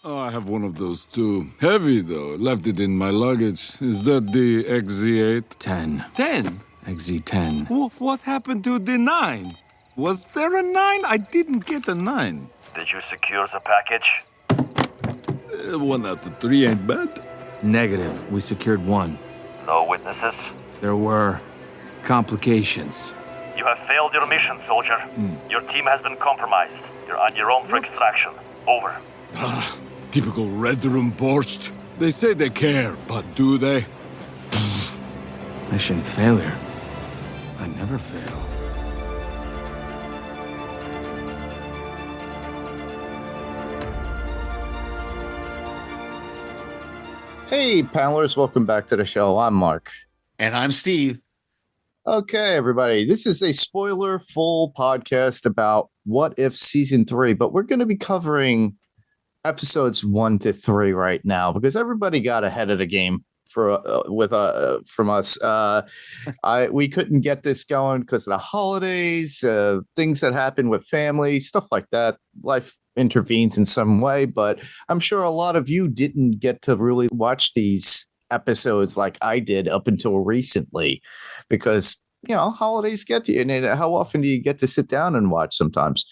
Oh, I have one of those too. Heavy though. Left it in my luggage. Is that the XZ8? 10. 10? XZ10. What happened to the 9? Was there a 9? I didn't get a 9. Did you secure the package? 1 out of 3 ain't bad. Negative. We secured 1. No witnesses? There were complications. You have failed your mission, soldier. Your team has been compromised. You're on your own for extraction. Over. Typical Red Room borscht. They say they care, but do they? Mission failure. I never fail. Hey, panelers, welcome back to the show. I'm Mark. And I'm Steve. Okay, everybody, this is a spoiler full podcast about What If Season 3, but we're going to be covering episodes 1 to 3 right now because everybody got ahead of the game from us. We couldn't get this going because of the holidays, things that happen with family, stuff like that. Life intervenes in some way, but I'm sure a lot of you didn't get to really watch these episodes like I did up until recently because, you know, holidays get to you, and how often do you get to sit down and watch sometimes?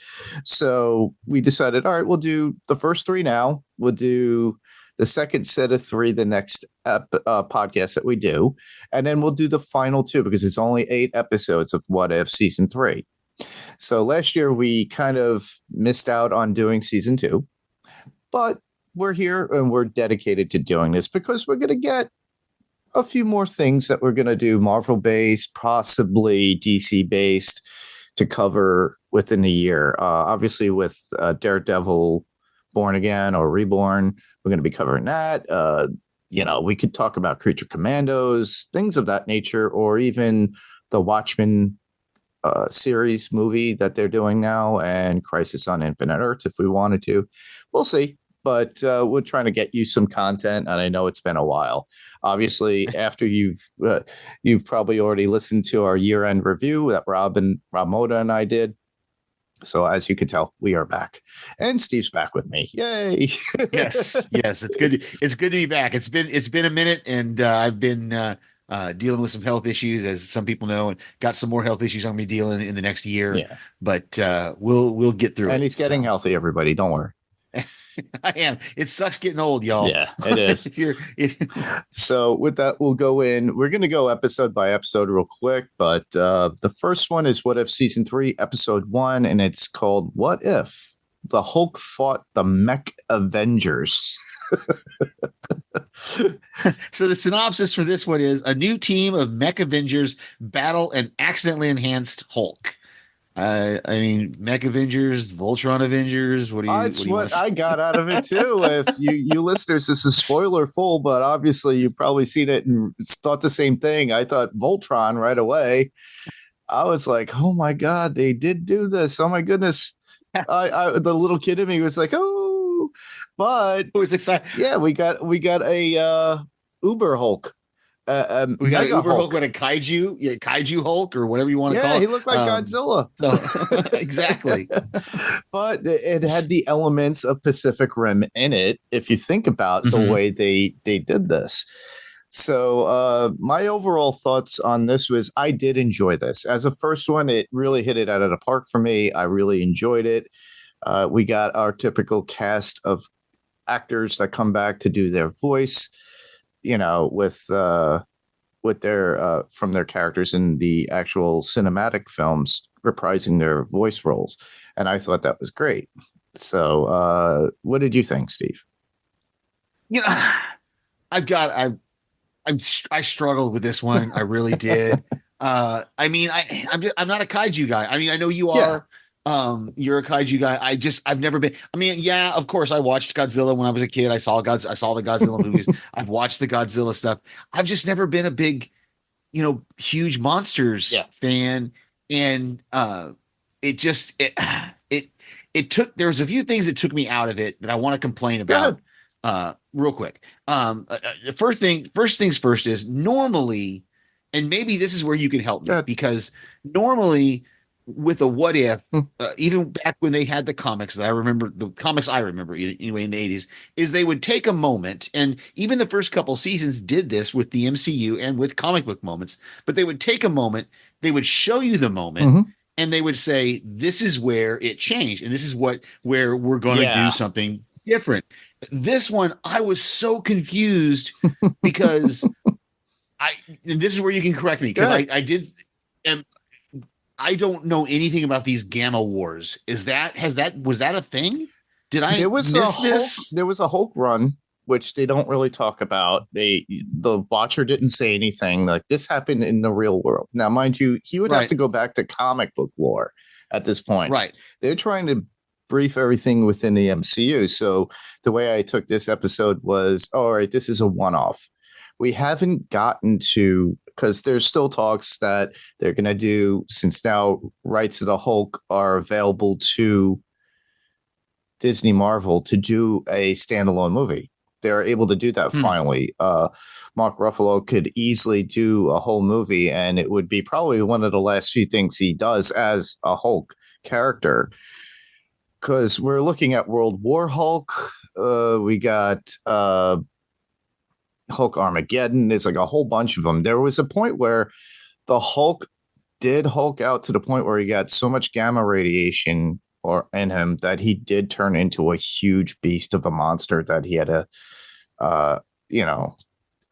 So we decided, all right, we'll do the first 3 now. We'll do the second set of 3 the next podcast that we do, and then we'll do the final 2 because it's only 8 episodes of What If Season 3. So last year we kind of missed out on doing Season 2, but we're here and we're dedicated to doing this because we're going to get a few more things that we're going to do Marvel-based, possibly DC-based, to cover within a year. Obviously with Daredevil Born Again or Reborn, we're going to be covering that. We could talk about Creature Commandos, things of that nature, or even the Watchmen series movie that they're doing now and Crisis on Infinite Earths if we wanted to. We'll see. But we're trying to get you some content, and I know it's been a while. Obviously, after you've probably already listened to our year-end review that Rob Moda and I did. So as you can tell, we are back, and Steve's back with me. Yay! Yes, it's good. It's good to be back. It's been a minute, and I've been dealing with some health issues, as some people know, and got some more health issues I'm gonna be dealing in the next year. Yeah. But we'll get through it. And he's getting healthy, everybody. Don't worry. I am. It sucks getting old, y'all. Yeah, it is. So with that, we'll go in. We're going to go episode by episode real quick. But the first one is What If Season 3, Episode 1. And it's called What If the Hulk Fought the Mech Avengers? So the synopsis for this one is a new team of Mech Avengers battle an accidentally enhanced Hulk. I mean, Mech Avengers, Voltron Avengers. That's what I got out of it too. If you listeners, this is spoiler full, but obviously you've probably seen it and thought the same thing. I thought Voltron right away. I was like, oh my god, they did do this. Oh my goodness. The little kid in me was like, oh, but it was excited. Yeah, we got a Uber Hulk. We got an Uber Hulk with a kaiju Hulk or whatever you want to call it. Yeah, he looked like Godzilla. No, exactly. But it had the elements of Pacific Rim in it, if you think about the way they did this. So my overall thoughts on this was I did enjoy this. As a first one, it really hit it out of the park for me. I really enjoyed it. We got our typical cast of actors that come back to do their voice. You know, with their from their characters in the actual cinematic films, reprising their voice roles, and I thought that was great. So, what did you think, Steve? You know, I struggled with this one. I really did. I mean, I'm not a kaiju guy. I mean, I know you are. Yeah. You're a kaiju guy. I've never been. I mean, yeah, of course, I watched Godzilla when I was a kid. I saw the Godzilla movies. I've watched the Godzilla stuff. I've just never been a big, huge monsters fan. And it took. There was a few things that took me out of it that I want to complain about. Real quick. The first things first is normally, and maybe this is where you can help me because normally with a what if, even back when they had the comics that I remember, the comics I remember anyway in the 80s, is they would take a moment, and even the first couple seasons did this with the MCU and with comic book moments, but they would take a moment, they would show you the moment, and they would say, this is where it changed, and this is where we're going to do something different. This one, I was so confused because and this is where you can correct me, because I don't know anything about these Gamma Wars. Was that a thing? Did I miss this? There was a Hulk run, which they don't really talk about. The Watcher didn't say anything like this happened in the real world. Now, mind you, he would have to go back to comic book lore at this point. Right. They're trying to brief everything within the MCU. So the way I took this episode was, all right, this is a one-off. We haven't gotten to, because there's still talks that they're going to do, since now rights of the Hulk are available to Disney Marvel, to do a standalone movie. They're able to do that finally. Mark Ruffalo could easily do a whole movie, and it would be probably one of the last few things he does as a Hulk character. Because we're looking at World War Hulk. We got Hulk Armageddon. There's like a whole bunch of them. There was a point where the Hulk did Hulk out to the point where he got so much gamma radiation in him that he did turn into a huge beast of a monster that he had to,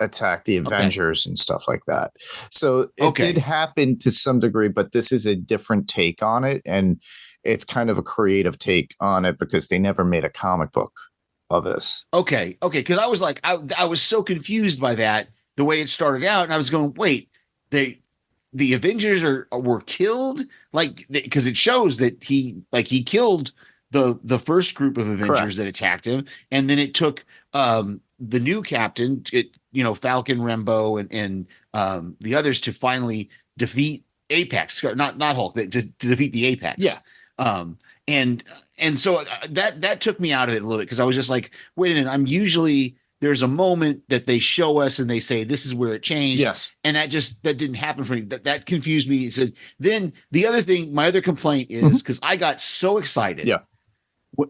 attack the Avengers and stuff like that. So it did happen to some degree, but this is a different take on it. And it's kind of a creative take on it because they never made a comic book of this. Okay. Because I was like, I was so confused by that, the way it started out, and I was going, wait, the Avengers were killed, like, because it shows that he killed the first group of Avengers that attacked him, and then it took the new captain, Falcon, Rambeau, and the others to finally defeat Apex, not Hulk, to defeat the Apex. Yeah. And so that took me out of it a little bit, because I was just like, wait a minute, there's a moment that they show us and they say this is where it changed. Yes. And that didn't happen for me. That confused me. So then the other thing, my other complaint is, because I got so excited. Yeah.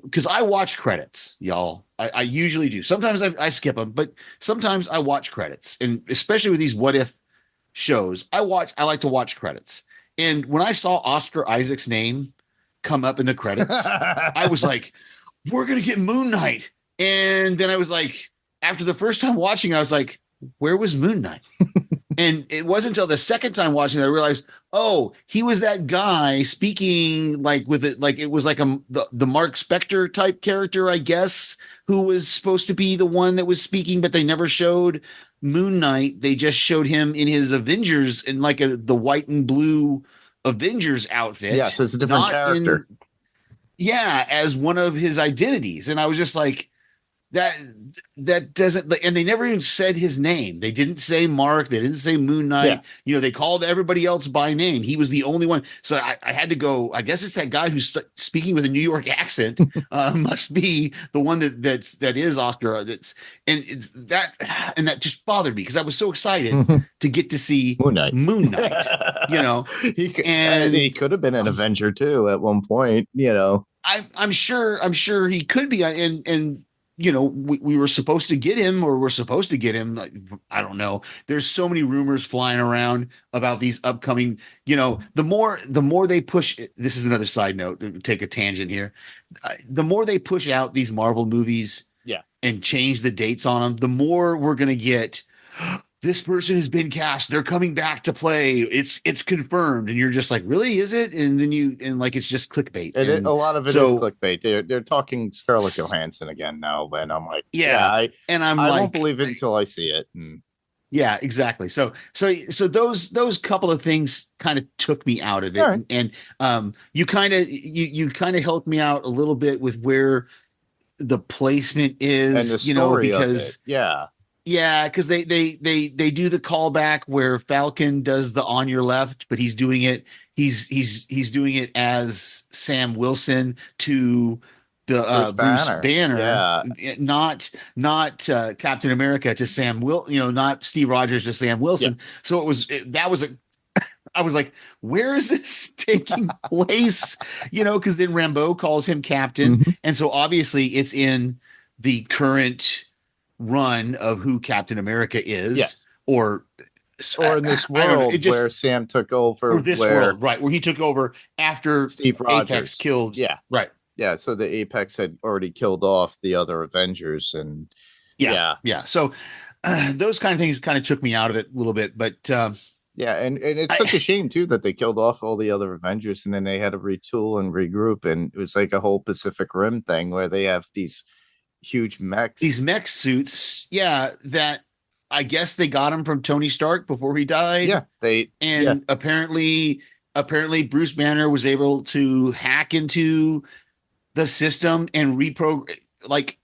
Because I watch credits, y'all. I usually do. Sometimes I skip them, but sometimes I watch credits. And especially with these what if shows, I like to watch credits. And when I saw Oscar Isaac's name come up in the credits, I was like, we're going to get Moon Knight. And then I was like, after the first time watching, I was like, where was Moon Knight? And it wasn't until the second time watching that I realized, oh, he was that guy speaking like with it, like it was like the Mark Spector type character, I guess, who was supposed to be the one that was speaking, but they never showed Moon Knight. They just showed him in his Avengers, in like the white and blue Avengers outfit. Yes, it's a different character. As one of his identities. And I was just like, that doesn't, and they never even said his name. They didn't say Mark. They didn't say Moon Knight. Yeah. They called everybody else by name. He was the only one. So I had to go, I guess it's that guy who's speaking with a New York accent must be the one that is Oscar. And that just bothered me because I was so excited to get to see Moon Knight. He could have been an Avenger too at one point, I'm sure he could be. And we were supposed to get him, or we're supposed to get him. Like, I don't know. There's so many rumors flying around about these upcoming, the more they push, this is another side note, to take a tangent here. The more they push out these Marvel movies and change the dates on them, the more we're going to get, this person has been cast, they're coming back to play, it's confirmed, and you're just like, really, is it? And then it's just clickbait. And a lot of it is clickbait. They're talking Scarlett Johansson again now, and I'm like, I won't believe it until I see it. Yeah, exactly. So those couple of things kind of took me out of it, right. And you kind of helped me out a little bit with where the placement is, and the story because of it. Yeah, because they do the callback where Falcon does the on your left, but he's doing it. He's doing it as Sam Wilson to the Bruce Banner, not Captain America to Sam not Steve Rogers to Sam Wilson. Yeah. So that was I was like, where is this taking place? Because then Rambeau calls him captain. Mhm. And so obviously it's in the current run of who Captain America is. Yeah. Or Or in this I don't know, world it just- where Sam took over, or this where world, right? Where he took over after Steve Apex Rogers killed. Yeah, Right. yeah. So the Apex had already killed off the other Avengers, and Yeah. So those kind of things kind of took me out of it a little bit. But yeah, and it's such a shame too that they killed off all the other Avengers, and then they had to retool and regroup, and it was like a whole Pacific Rim thing where they have these huge mechs. these mech suits, that I guess they got them from Tony Stark before he died. yeah, And apparently Bruce Banner was able to hack into the system and reprogram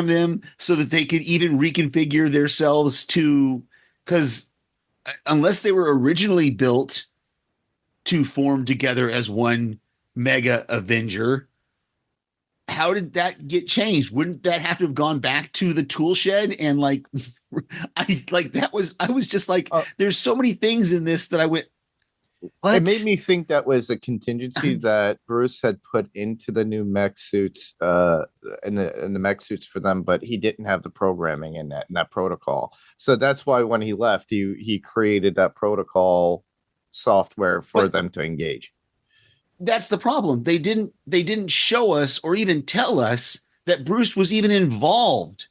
them so that they could even reconfigure themselves because unless they were originally built to form together as one mega Avenger, how did that get changed? Wouldn't that have to have gone back to the tool shed? And I was just like, there's so many things in this that I went, what? It made me think that was a contingency that Bruce had put into the new mech suits, in the mech suits for them, but he didn't have the programming in that protocol. So that's why when he left, he created that protocol software for them to engage. That's the problem. They didn't show us or even tell us that Bruce was even involved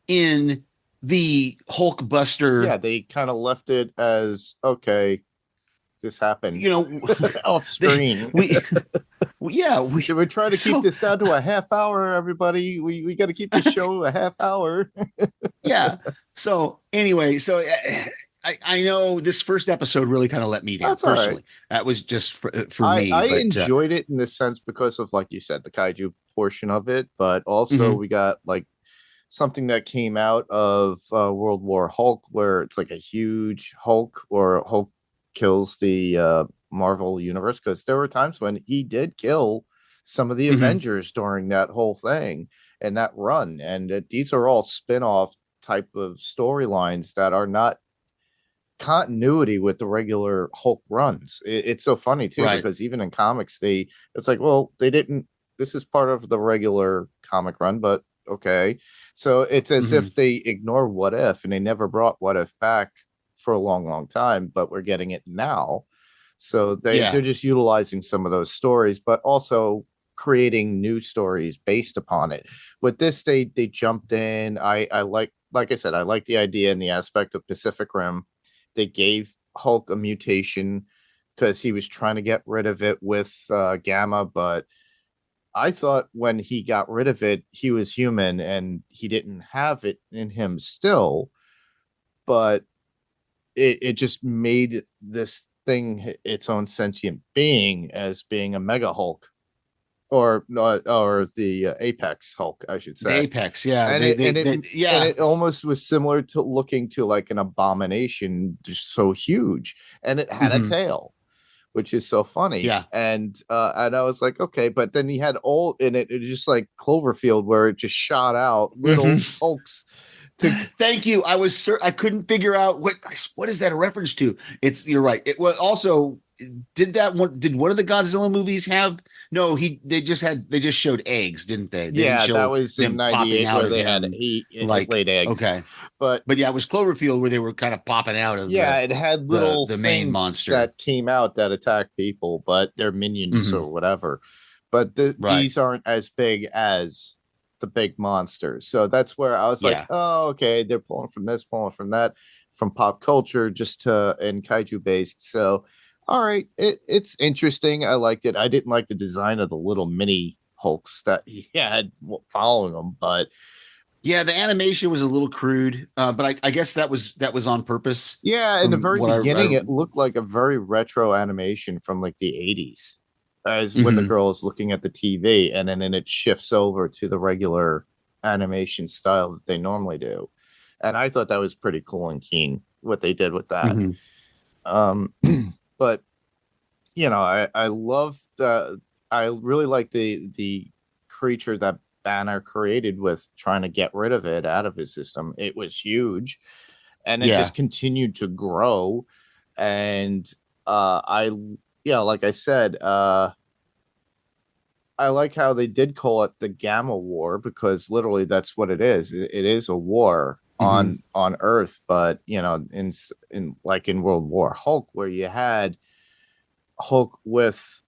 in the Hulk Buster. Yeah, they kind of left it as, okay, this happened. Off screen. We We're trying to keep this down to a half hour, everybody. We got to keep the show a half hour. Yeah. So anyway, I know this first episode really kind of let me down. That's all right. Personally. That was just for me. I but, enjoyed it in the sense because of, like you said, the kaiju portion of it, but also we got like something that came out of World War Hulk, where it's like a huge Hulk, or Hulk kills the Marvel universe, because there were times when he did kill some of the Avengers during that whole thing and that run, and these are all spin-off type of storylines that are not continuity with the regular Hulk runs. It's so funny too, Right. because even in comics it's like, well, they didn't, this is part of the regular comic run, but okay. So it's as if they ignore What If, and they never brought What If back for a long time, but we're getting it now. So they're just utilizing some of those stories, but also creating new stories based upon it. With this, they jumped in. I like I said, I like the idea and the aspect of Pacific Rim. They gave Hulk a mutation because he was trying to get rid of it with Gamma, but I thought when he got rid of it, he was human and he didn't have it in him still, but it just made this thing its own sentient being as being a Mega Hulk, or the Apex Hulk, I should the say. Apex, yeah. And it almost was similar to looking to like an Abomination, just so huge, and it had a tail, which is so funny. Yeah. And I was like, okay, but then he had all in it. It was just like Cloverfield, where it just shot out little Hulks. Thank you. I couldn't figure out what is that a reference to? You're right. It was also, did one of the Godzilla movies have? No, they just showed eggs, didn't they? They didn't show that was in them popping 98 out where of they him. had laid eggs. Okay. But yeah, it was Cloverfield where they were kind of popping out of. it had little the main things monster that came out that attacked people, but they're minions or whatever. But these aren't as big as the big monsters. So that's where I was like, oh, okay, they're pulling from this, pulling from that, from pop culture and kaiju based. So, all right, it's interesting. I liked it. I didn't like the design of the little mini Hulks that he had following them, but yeah, the animation was a little crude, but I guess that was on purpose. Yeah, in the very beginning, I it looked like a very retro animation from like the 80s. As when the girl is looking at the TV, and then it shifts over to the regular animation style that they normally do. And I thought that was pretty cool and keen what they did with that. But I love I really like the creature that Banner created with trying to get rid of it out of his system. It was huge, and it just continued to grow. and I like I said, I like how they did call it the Gamma War, because literally that's what it is. It is a war on Earth, but in like in World War Hulk, where you had Hulk with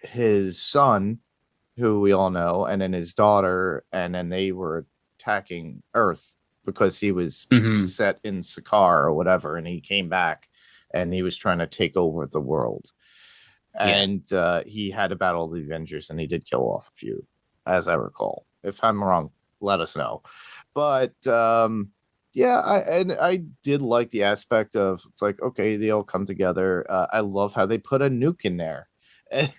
his son, who we all know, and then his daughter, and then they were attacking Earth because he was set in Sakaar or whatever, and he came back and he was trying to take over the world. And he had to battle the Avengers, and he did kill off a few, as I recall. If I'm wrong, let us know. But I did like the aspect of, it's like, okay, they all come together. I love how they put a nuke in there. And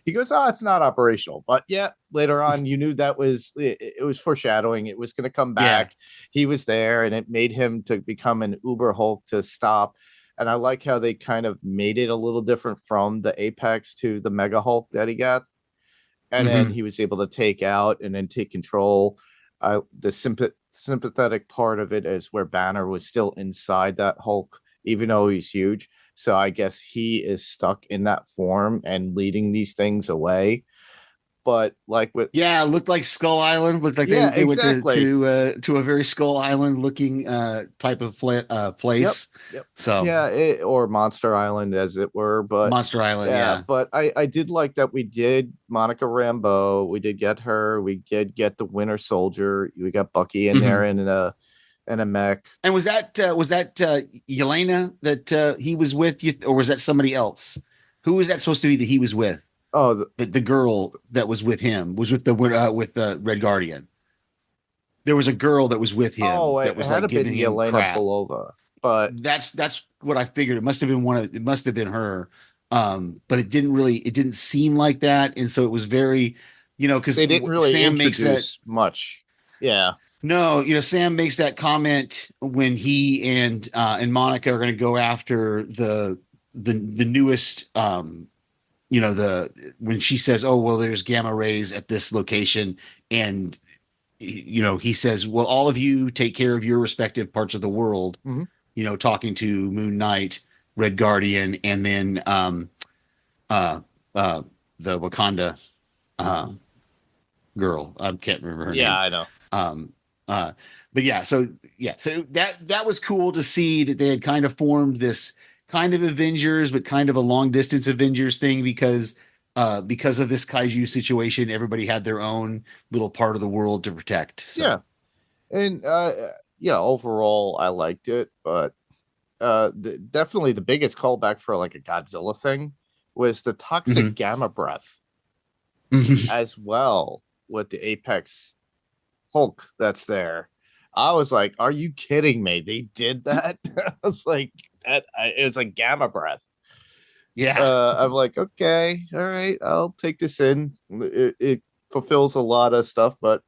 he goes, oh, it's not operational. But yeah, later on, you knew that it was foreshadowing. It was going to come back. He was there, and it made him to become an Uber Hulk to stop. And I like how they kind of made it a little different from the Apex to the Mega Hulk that he got. And then he was able to take out and then take control. The sympathetic part of it is where Banner was still inside that Hulk, even though he's huge. So I guess he is stuck in that form and leading these things away. But like with it looked like Skull Island. Looked like they exactly. went to a very Skull Island looking type of place. Yep. So or Monster Island, as it were. But Monster Island, yeah. But I did like that we did Monica Rambeau. We did get her. We did get the Winter Soldier. We got Bucky in there in a mech. And was that Yelena that he was with you, or was that somebody else? Who was that supposed to be that he was with? Oh, the girl that was with him was with the Red Guardian. There was a girl that was with him. Oh, that was had like been giving him Yelena crap. Belova, but That's what I figured. It must have been it must have been her. But it didn't seem like that, and so it was very, because they didn't really Sam introduce makes that much. Yeah. No, Sam makes that comment when he and Monica are going to go after the newest when she says, oh, well, there's gamma rays at this location. And, he says, well, all of you take care of your respective parts of the world, talking to Moon Knight, Red Guardian, and then the Wakanda girl. I can't remember her name. Yeah, I know. But so that was cool to see that they had kind of formed this kind of Avengers, but kind of a long distance Avengers thing, because of this kaiju situation, everybody had their own little part of the world to protect. So. Yeah. And overall I liked it, but definitely the biggest callback for like a Godzilla thing was the toxic gamma breath as well, with the Apex Hulk that's there. I was like, are you kidding me? They did that? I was like, it was like gamma breath. Yeah. I'm like, okay, all right, I'll take this in. It fulfills a lot of stuff, but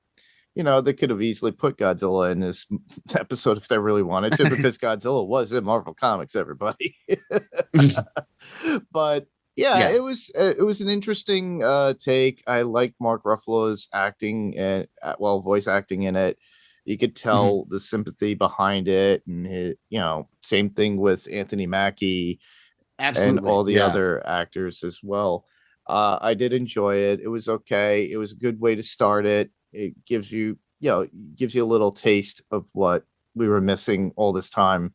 they could have easily put Godzilla in this episode if they really wanted to, because Godzilla was in Marvel Comics, everybody. But it was an interesting take. I like Mark Ruffalo's acting and voice acting in it. You could tell the sympathy behind it, and same thing with Anthony Mackie. Absolutely. And all the other actors as well. I did enjoy it. It was okay. It was a good way to start it. It gives you, a little taste of what we were missing all this time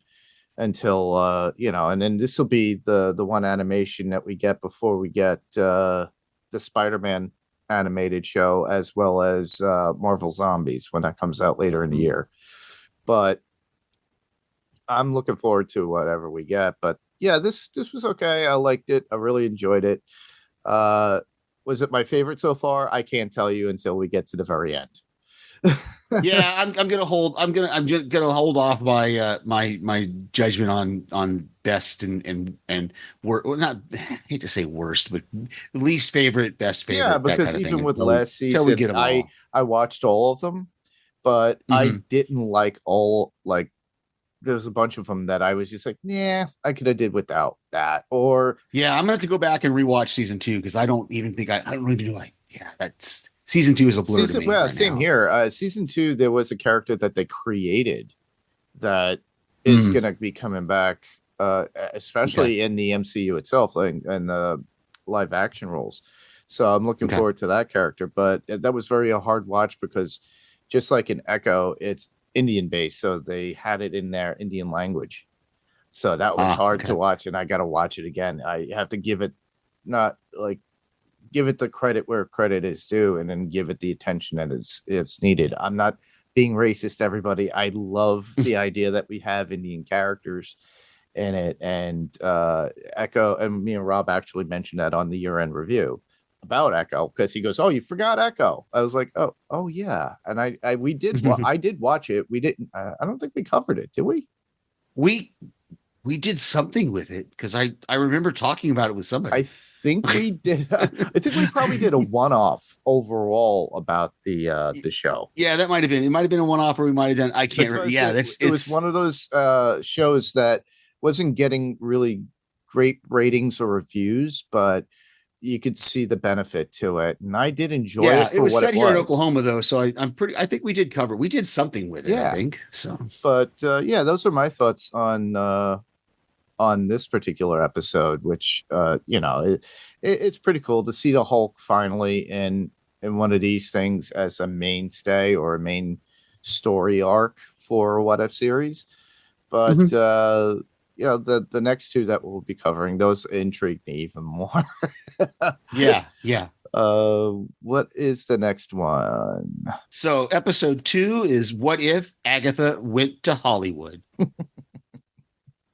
until, and then this will be the one animation that we get before we get the Spider-Man animated show, as well as Marvel Zombies when that comes out later in the year. But I'm looking forward to whatever we get. But yeah, this was okay. I liked it. I really enjoyed it. Was it my favorite so far? I can't tell you until we get to the very end. Yeah, I'm gonna hold off my judgment on best and not, I hate to say worst, but least favorite, best favorite. Yeah, because even with last season, I watched all of them, but I didn't like all, like, there's a bunch of them that I was just like, yeah, I could have did without that. Or yeah, I'm gonna have to go back and rewatch season 2, because I don't even know. That's season 2 is a blur to me. Well, same here. Season 2, there was a character that they created that is gonna be coming back especially in the MCU itself and the live action roles. So I'm looking Okay. forward to that character. But that was very a hard watch because just like in Echo, it's Indian based, so they had it in their Indian language. So that was hard to okay. watch, and I got to watch it again. I have to give it give it the credit where credit is due, and then give it the attention that it's needed. I'm not being racist, everybody. I love the idea that we have Indian characters in it, and Echo, and me and Rob actually mentioned that on the year-end review about Echo, because he goes, "Oh, you forgot Echo." I was like, "Oh yeah," and we did. I did watch it. We didn't. I don't think we covered it, did we? We did something with it because I remember talking about it with somebody. I think we did. I think we probably did a one-off overall about the show. Yeah, that might have been. It might have been a one-off, or we might have done. I can't remember. Because Yeah, it was one of those shows that wasn't getting really great ratings or reviews, but you could see the benefit to it, and I did enjoy it. It was what set it here in was. Oklahoma, though, so I think we did cover. We did something with it. Yeah. I think so. But yeah, those are my thoughts on this particular episode, which it's pretty cool to see the Hulk finally in one of these things as a mainstay or a main story arc for What If series. But the next two that we'll be covering, those intrigue me even more. Yeah. What is the next one? So episode 2 is What If Agatha Went to Hollywood?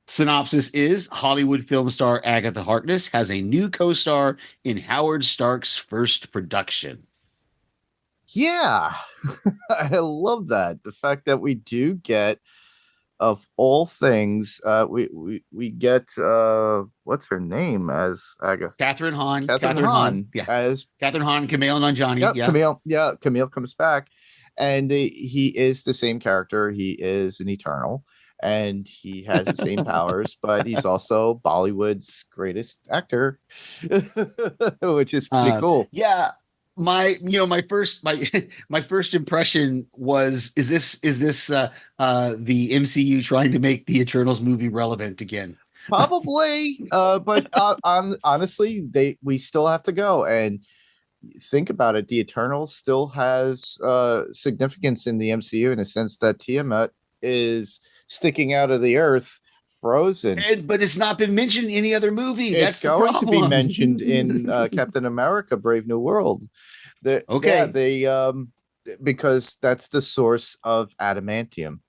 Synopsis is Hollywood film star Agatha Harkness has a new co-star in Howard Stark's first production. Yeah, I love that. The fact that we do get, of all things, we get what's her name as Agatha? Catherine Hahn. Catherine Hahn. Yeah. As Catherine Hahn, Kumail Nanjiani. Yeah. Camille. Yeah, Camille comes back, and he is the same character. He is an Eternal, and he has the same powers, but he's also Bollywood's greatest actor, which is pretty cool. Yeah. My first impression was, is this the MCU trying to make the Eternals movie relevant again? Probably, but honestly, we still have to go and think about it. The Eternals still has significance in the MCU in a sense that Tiamat is sticking out of the earth, frozen. But it's not been mentioned in any other movie. It's going to be mentioned in Captain America: Brave New World. Because that's the source of adamantium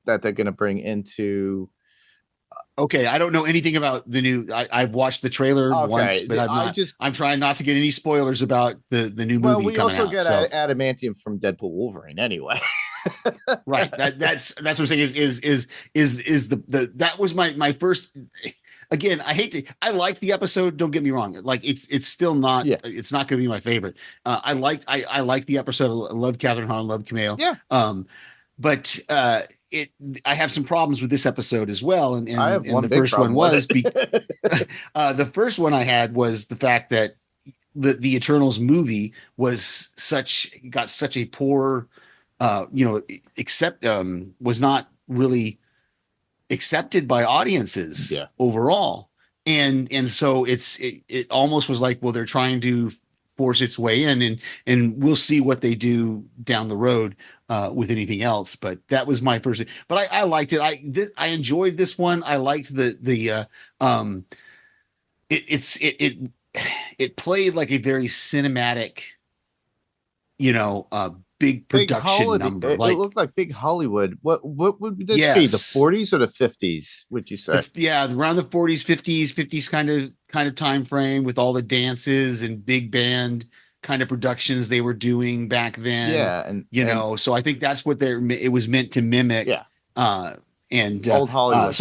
that they're going to bring into. Okay, I don't know anything about the new. I've watched the trailer once, but I'm trying not to get any spoilers about the new movie. Well, we also out, get so. adamantium from Deadpool Wolverine anyway. Right. That's what I'm saying is that was my first. Again, I liked the episode. Don't get me wrong. Like it's still not. Yeah. It's not going to be my favorite. I liked the episode. I love Catherine Hahn. Love Kumail. Yeah. But I have some problems with this episode as well. And I have one the big first one was the first one I had was the fact that the Eternals movie was got such a poor, was not really accepted by audiences overall. And so it almost was like, well, they're trying to force its way in, and we'll see what they do down the road with anything else. But that was my first. But I liked it. I enjoyed this one. I liked it played like a very cinematic, big production holiday, number. It looked like big Hollywood. What would this be? The 40s or the 50s? Would you say? Yeah, around the 40s, 50s kind of time frame with all the dances and big band kind of productions they were doing back then. Yeah, and so I think that's what it was meant to mimic. Yeah, and old Hollywood.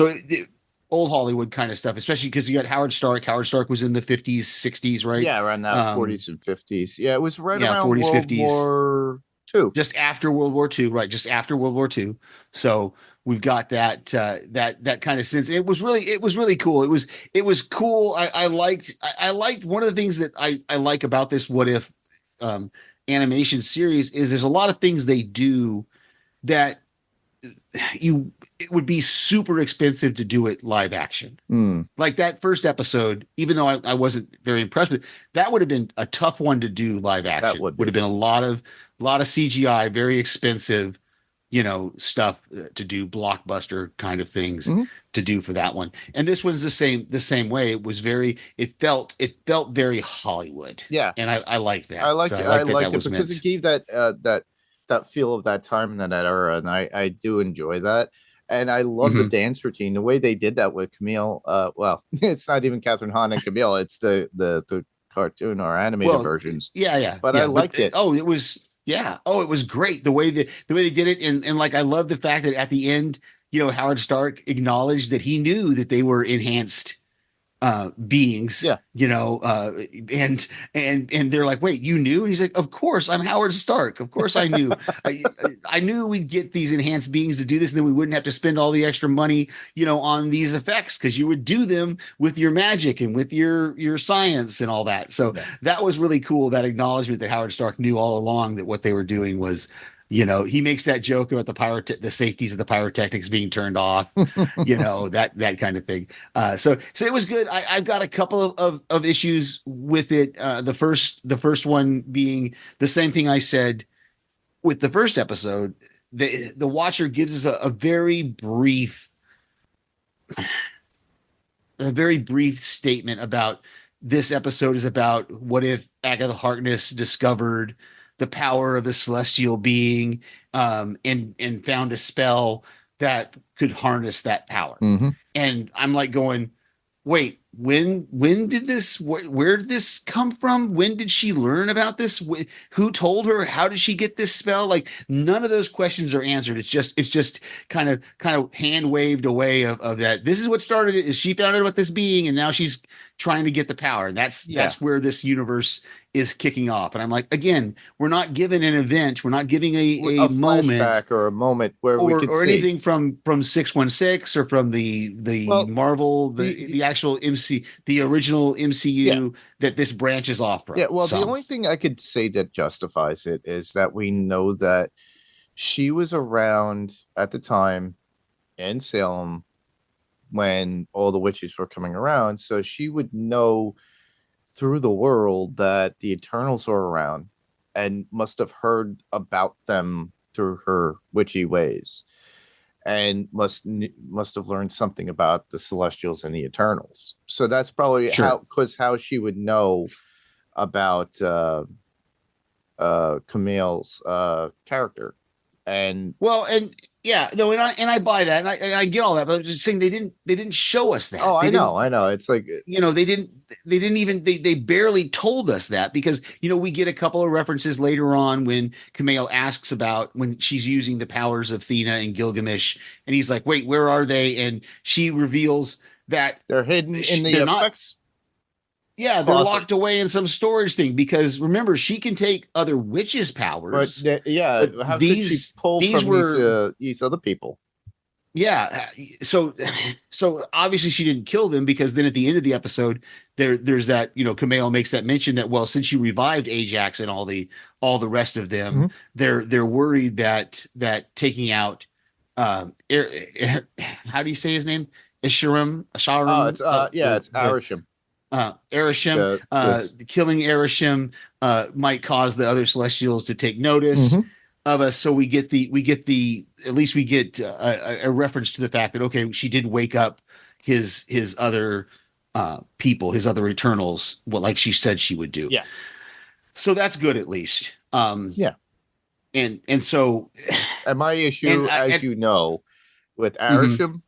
Old Hollywood kind of stuff, especially because you got Howard Stark. Howard Stark was in the 50s, 60s, right? Yeah, around that 40s and 50s. Yeah, it was around 40s, World 50s. War II. Just after World War II, right? Just after World War II. So we've got that kind of sense. It was really cool. It was cool. I liked one of the things that I like about this What If animation series is there's a lot of things they do that it would be super expensive to do it live action. Mm. Like that first episode, even though I wasn't very impressed with it, that would have been a tough one to do live action. That would have been a lot of CGI, very expensive, stuff to do, blockbuster kind of things to do for that one. And this one's the same way. It was it felt very Hollywood. Yeah. And I liked that. I liked it. So I liked that it because it gave that feel of that time and that era, and I do enjoy that. And I love the dance routine, the way they did that with Camille. Well, it's not even Catherine Hahn and Camille; it's the cartoon or animated versions. Yeah. But I liked it. It was it was great the way they did it, and like I love the fact that at the end, Howard Stark acknowledged that he knew that they were enhanced beings, and they're like, wait, you knew? And he's like, of course, I'm Howard Stark. Of course I knew. I knew we'd get these enhanced beings to do this, and then we wouldn't have to spend all the extra money, on these effects, because you would do them with your magic and with your science and all that. So that was really cool, that acknowledgement that Howard Stark knew all along that what they were doing was, he makes that joke about the safeties of the pyrotechnics being turned off, that kind of thing. So it was good. I've got a couple of issues with it. The first one being the same thing I said with the first episode. The Watcher gives us a very brief statement about this episode is about what if Agatha Harkness discovered the power of the celestial being, and found a spell that could harness that power. And I'm like going, wait, when did this, where did this come from? When did she learn about this? Who told her? How did she get this spell? Like, none of those questions are answered. It's just kind of hand waved away of that. This is what started it, is she found out about this being, and now she's trying to get the power. And that's where this universe is kicking off. And I'm like, again, we're not given an event. We're not giving a moment flashback or a moment where we could or see anything from 616 or from the Marvel, the actual MC, the original MCU that this branches off from. Yeah. Well, the only thing I could say that justifies it is that we know that she was around at the time in Salem when all the witches were coming around. So she would know through the world that the Eternals are around, and must have heard about them through her witchy ways, and must have learned something about the Celestials and the Eternals. So that's probably how she would know about Camille's character. And I buy that, and I get all that, but I'm just saying they didn't show us that. Oh, I know. It's like, they barely told us that, because we get a couple of references later on when Camille asks about when she's using the powers of Thena and Gilgamesh, and he's like, wait, where are they? And she reveals that they're hidden in the effects. Yeah, they're locked away in some storage thing, because remember, she can take other witches' powers. But how could she pull from these other people? Yeah, so obviously she didn't kill them, because then at the end of the episode, there's that, Camille makes that mention that, well, since you revived Ajax and all the rest of them, they're worried that taking out how do you say his name? Arishem. It's Arishem. Arishem, killing Arishem might cause the other Celestials to take notice of us. So we get at least we get a reference to the fact that, okay, she did wake up his other people, his other Eternals, like she said she would do. Yeah. So that's good, at least. And so, and my issue, with Arishem,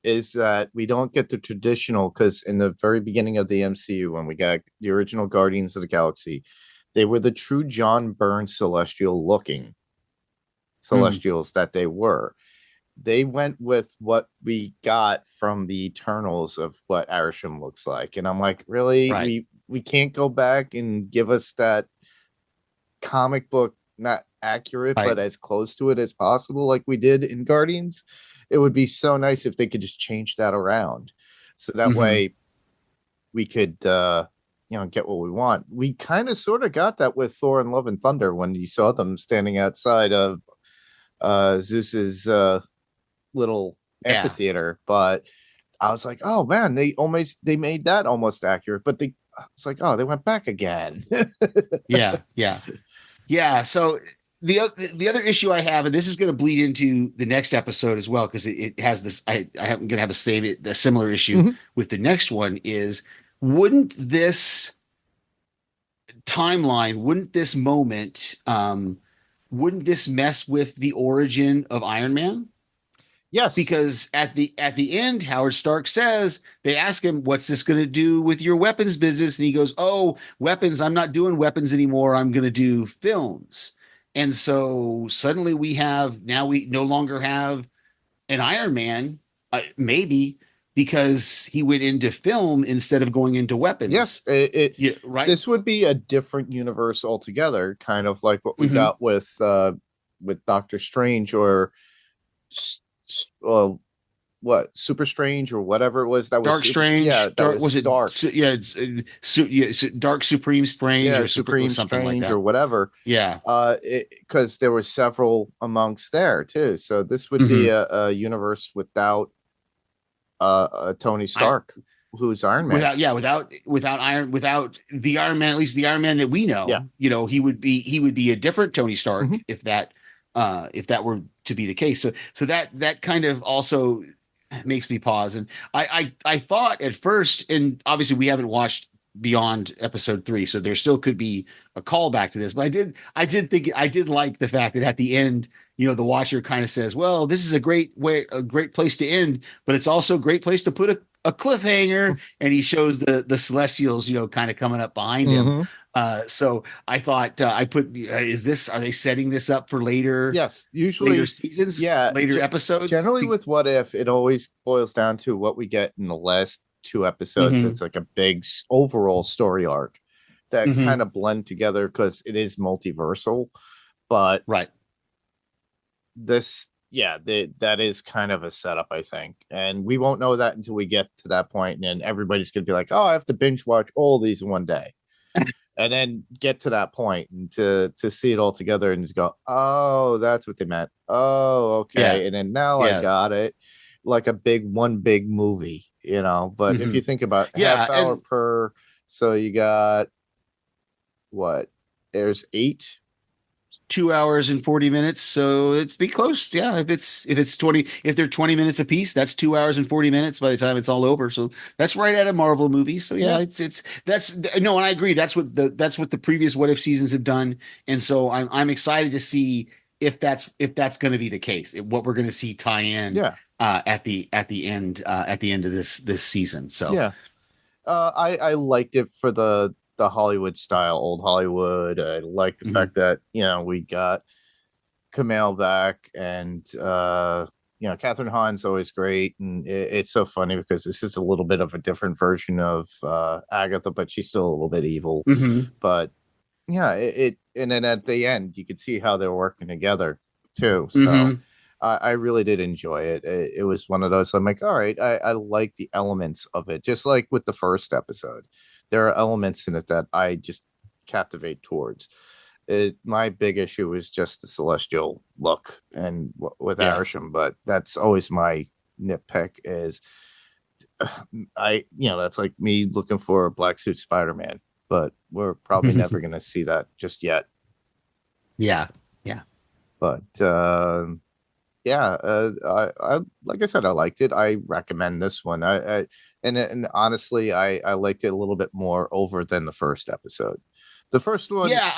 is that we don't get the traditional, because in the very beginning of the MCU, when we got the original Guardians of the Galaxy, they were the true John Byrne celestial looking Celestials that they were. They went with what we got from the Eternals of what Arishem looks like. And I'm like, really? Right. We can't go back and give us that comic book, not accurate, but as close to it as possible, like we did in Guardians. It would be so nice if they could just change that around, so that way we could, get what we want. We kind of sort of got that with Thor and Love and Thunder when you saw them standing outside of Zeus's little Yeah. amphitheater, but I was like, oh man, they made that almost accurate, but it's like, oh, they went back again. Yeah. So the other issue I have, and this is going to bleed into the next episode as well, because it has this. I'm going to have a similar issue Mhm. with the next one. Is wouldn't this timeline, wouldn't this moment, wouldn't this mess with the origin of Iron Man? Yes, Because at the end, Howard Stark says, they ask him, what's this going to do with your weapons business? And he goes, oh, weapons, I'm not doing weapons anymore, I'm going to do films. And so suddenly we no longer have an Iron Man, maybe because he went into film instead of going into weapons. yes, Yeah, right. this would be a different universe altogether, kind of like what we Mhm. got with Doctor Strange or what Super Strange or whatever it was that was Dark Strange. Yeah, that was it dark. Dark Supreme Strange Yeah, or Supreme something like Strange that. or whatever. Yeah. Because there was several amongst there too. So this would be Mm-hmm. a universe without Tony Stark, who's Iron Man. Without the Iron Man, at least the Iron Man that we know. Yeah. He would be a different Tony Stark Mhm. if that were to be the case. So that kind of also makes me pause. And I thought at first, and obviously we haven't watched beyond episode 3, so there still could be a callback to this, but I did like the fact that at the end, the Watcher kind of says, well, this is a great place to end, but it's also a great place to put a cliffhanger. And he shows the Celestials, kind of coming up behind him. Mhm. So I thought are they setting this up for later? Yes, usually Later seasons, later episodes. Generally, with What If, it always boils down to what we get in the last 2 episodes. Mhm. It's like a big overall story arc that Mhm. kind of blend together because it is multiversal. But Right. that is kind of a setup, I think, and we won't know that until we get to that point, and then everybody's gonna be like, "Oh, I have to binge watch all these in one day." And then get to that point and to see it all together and just go, oh, that's what they meant. Oh, okay. Yeah. And then now I got it, like one big movie, But if Mhm. you think about Yeah, half hour and- per, so you got what? There's 8. 2 hours and 40 minutes, so it'd be close. Yeah, if they're 20 minutes a piece, that's 2 hours and 40 minutes by the time it's all over. So that's right at a Marvel movie. So yeah, and I agree. That's what the previous What If seasons have done, and so I'm excited to see if that's going to be the case. What we're going to see tie in. Yeah. At the end of this season. So Yeah. I liked it for the Hollywood style, old Hollywood. I like the Mhm. fact that, we got Kamal back and, Catherine Hahn's always great. And it's so funny because this is a little bit of a different version of Agatha, but she's still a little bit evil. Mhm. But yeah, and then at the end, you could see how they're working together too. So Mhm. I really did enjoy it. It was one of those, I'm like, all right, I like the elements of it. Just like with the first episode, there are elements in it that I just captivate towards. My big issue is just the celestial look and with Yeah. Arishem, but that's always my nitpick is that's like me looking for a black suit Spider-Man, but we're probably never going to see that just yet. Yeah. But I like I said, I liked it. I recommend this one. And honestly, I liked it a little bit more over than the first episode. The first one, Yeah,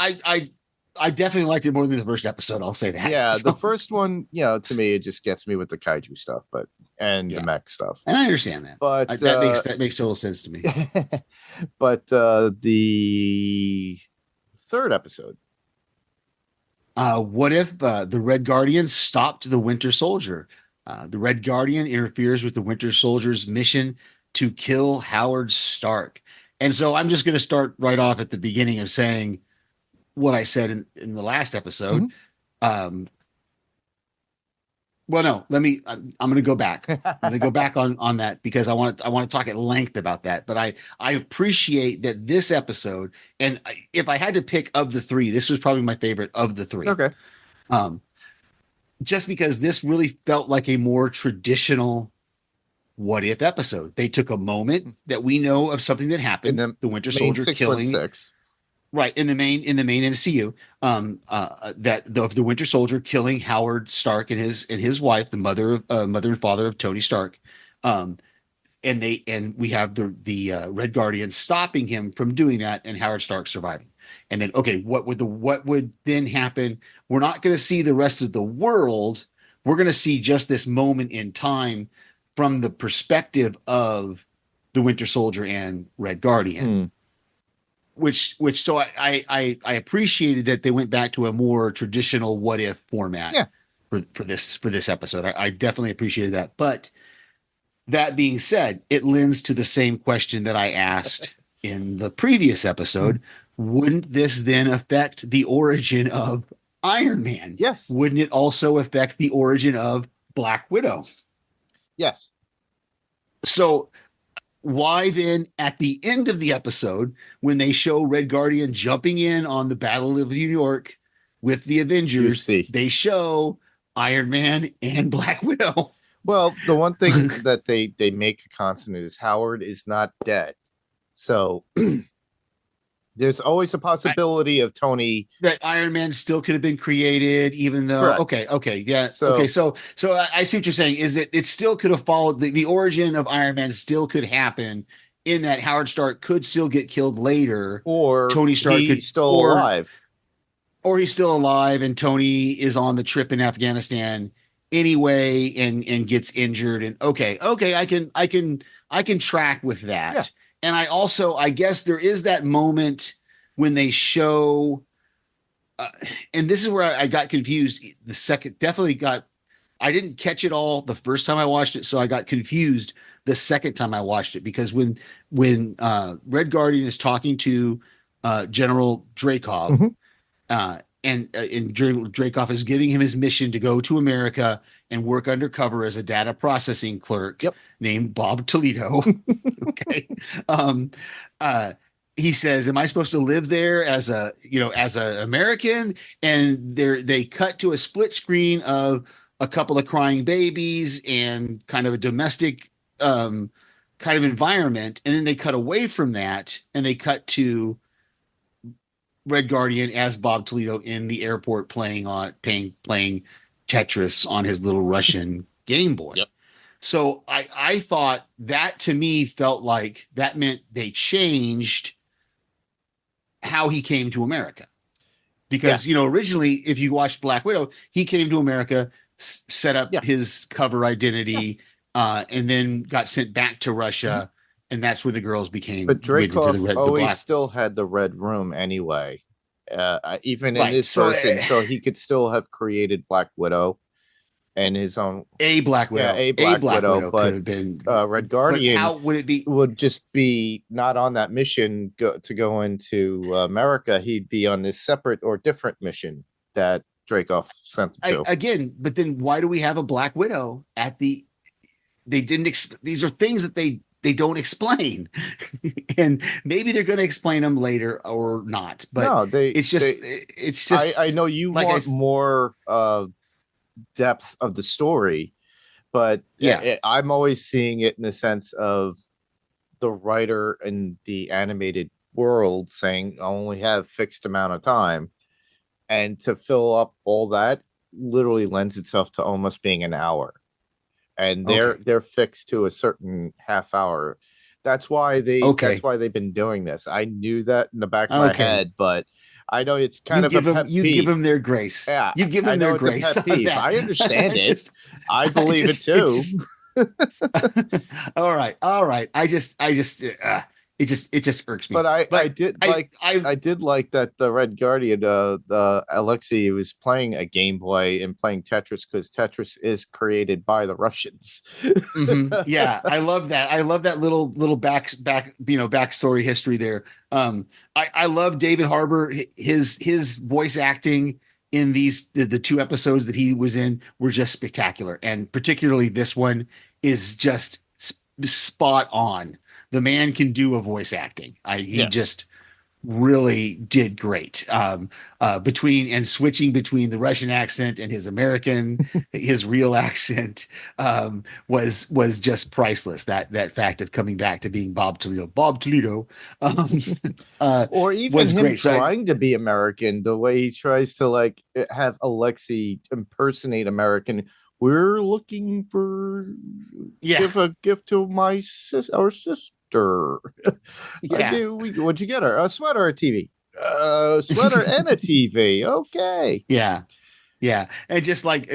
I definitely liked it more than the first episode. I'll say that. yeah, So- the first one, to me, it just gets me with the kaiju stuff, and Yeah. the mech stuff. and I understand that. But That makes total sense to me. but the third episode, What if the Red Guardian stopped the Winter Soldier? The Red Guardian interferes with the Winter Soldier's mission to kill Howard Stark. And so I'm just going to start right off at the beginning of saying what I said in the last episode. Well, no, I'm going to go back. I'm going to go back on that because I want to talk at length about that. But I appreciate that this episode, and if I had to pick of the 3, this was probably my favorite of the 3. okay, just because this really felt like a more traditional what if episode. They took a moment that we know of something that happened, In the Winter Main Soldier killing 616. right in the main MCU, that the Winter Soldier killing Howard Stark and his wife, the mother and father of Tony Stark, and we have the Red Guardian stopping him from doing that, and Howard Stark surviving. And then, okay, what would then happen? We're not going to see the rest of the world. We're going to see just this moment in time from the perspective of the Winter Soldier and Red Guardian. Which so I appreciated that they went back to a more traditional what if format for this episode. I definitely appreciated that. But that being said, it lends to the same question that I asked in the previous episode. Wouldn't this then affect the origin of Iron Man? Yes. Wouldn't it also affect the origin of Black Widow? Yes. So why then at the end of the episode, when they show Red Guardian jumping in on the Battle of New York with the Avengers, they show Iron Man and Black Widow? Well, the one thing that they make a constant is Howard is not dead. So there's always a possibility of Tony that Iron Man still could have been created, even though Correct. okay, yeah. So I see what you're saying. Is that it still could have followed the origin of Iron Man still could happen in that Howard Stark could still get killed later, or Tony Stark he's could still alive. Or he's still alive and Tony is on the trip in Afghanistan anyway and gets injured. And okay, I can track with that. Yeah. And I guess there is that moment when they show, and this is where I got confused. I didn't catch it all the first time I watched it, so I got confused the second time I watched it, because when Red Guardian is talking to General Dreykov, and Dreykov is giving him his mission to go to America and work undercover as a data processing clerk named Bob Toledo. Okay. He says, am I supposed to live there as an American? And they cut to a split screen of a couple of crying babies and kind of a domestic kind of environment. And then they cut away from that and they cut to Red Guardian as Bob Toledo in the airport playing Tetris on his little Russian Game Boy. Yep. So I thought that, to me, felt like that meant they changed how he came to America. Because, originally, if you watched Black Widow, he came to America, set up his cover identity, and then got sent back to Russia. And that's where the girls became. But Dreykov always still had the Red Room anyway, even in his version. So he could still have created Black Widow and his own Black Widow. A Black Widow, but could have been Red Guardian. How would it be? Would just be not on that mission to go into America. He'd be on this separate or different mission that Dreykov sent him to. Again, but then why do we have a Black Widow at the? They didn't. These are things that they don't explain, and maybe they're going to explain them later or not. But no, it's just. I know you want more depth of the story, but I'm always seeing it in the sense of the writer in the animated world saying, I only have fixed amount of time, and to fill up all that literally lends itself to almost being an hour. And they're fixed to a certain half hour. That's why that's why they've been doing this. I knew that in the back of my head, but I know it's kind of a pet peeve. You give them their grace. Yeah, you give them their grace. I understand it. I believe it too. All right. It just irks me. But I did like that the Red Guardian, the Alexei, was playing a Game Boy and playing Tetris, because Tetris is created by the Russians. Yeah, I love that. I love that little backstory history there. I love David Harbour. His voice acting in the two episodes that he was in were just spectacular, and particularly this one is just spot on. The man can do a voice acting. He just really did great. Between and switching between the Russian accent and his American, his real accent, was just priceless. That fact of coming back to being Bob Toledo, Or even was him great. So trying to be American, the way he tries to like have Alexei impersonate American. We're looking for Yeah. give a gift to our sister. Yeah. What'd you get her? A sweater or a TV? Sweater and a TV. Okay. Yeah. Yeah. And just like,